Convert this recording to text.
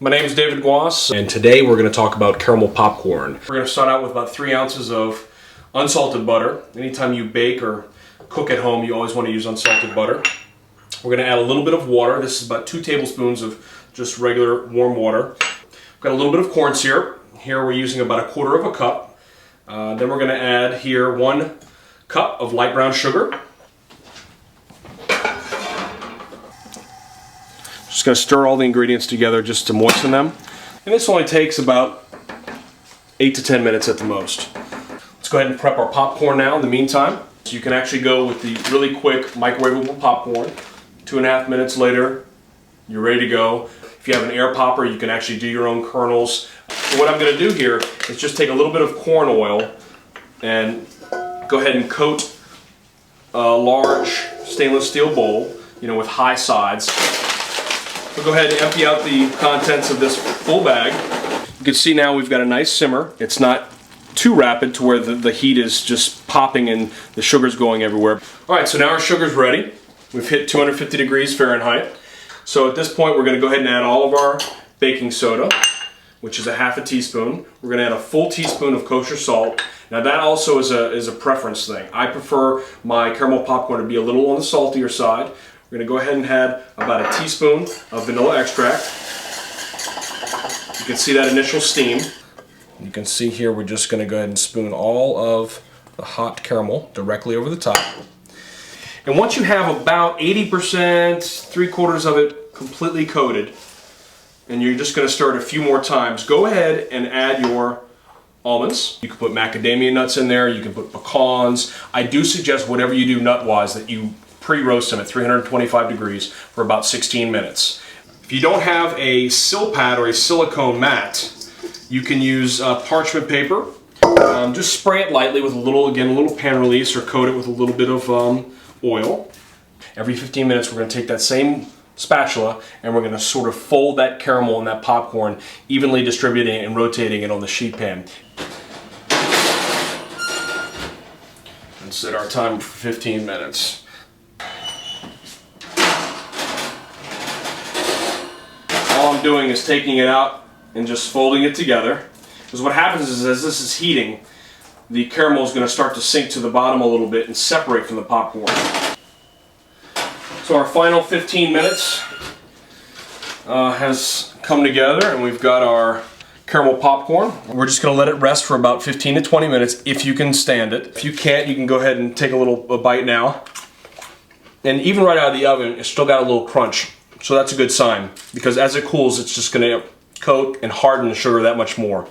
My name is David Guas, and today we're going to talk about caramel popcorn. We're going to start out with about 3 ounces of unsalted butter. Anytime you bake or cook at home, you always want to use unsalted butter. We're going to add a little bit of water. This is about 2 tablespoons of just regular warm water. We've got a little bit of corn syrup. Here we're using about 1/4 cup. Then we're going to add here 1 cup of light brown sugar. Just going to stir all the ingredients together just to moisten them. And this only takes about 8 to 10 minutes at the most. Let's go ahead and prep our popcorn now in the meantime. So you can actually go with the really quick microwavable popcorn. 2.5 minutes later, you're ready to go. If you have an air popper, you can actually do your own kernels. And what I'm going to do here is just take a little bit of corn oil and go ahead and coat a large stainless steel bowl, with high sides. We'll go ahead and empty out the contents of this full bag. You can see now we've got a nice simmer. It's not too rapid to where the heat is just popping and the sugar's going everywhere. Alright, so now our sugar's ready. We've hit 250 degrees Fahrenheit. So at this point we're going to go ahead and add all of our baking soda, which is a 1/2 teaspoon. We're going to add a full teaspoon of kosher salt. Now that also is a preference thing. I prefer my caramel popcorn to be a little on the saltier side. We're going to go ahead and add about 1 teaspoon of vanilla extract. You can see that initial steam. You can see here we're just going to go ahead and spoon all of the hot caramel directly over the top. And once you have about 80%, 3/4 of it completely coated, and you're just going to stir it a few more times, go ahead and add your almonds. You can put macadamia nuts in there, you can put pecans. I do suggest whatever you do nut-wise that you pre-roast them at 325 degrees for about 16 minutes. If you don't have a sill pad or a silicone mat, you can use parchment paper. Just spray it lightly with a little pan release, or coat it with a little bit of oil. Every 15 minutes we're going to take that same spatula and we're going to sort of fold that caramel and that popcorn, evenly distributing it and rotating it on the sheet pan. And set our timer for 15 minutes. All I'm doing is taking it out and just folding it together. Because what happens is, as this is heating, the caramel is going to start to sink to the bottom a little bit and separate from the popcorn. So our final 15 minutes has come together, and we've got our caramel popcorn. We're just going to let it rest for about 15 to 20 minutes if you can stand it. If you can't, you can go ahead and take a bite now. And even right out of the oven, it's still got a little crunch. So that's a good sign, because as it cools, it's just going to coat and harden the sugar that much more.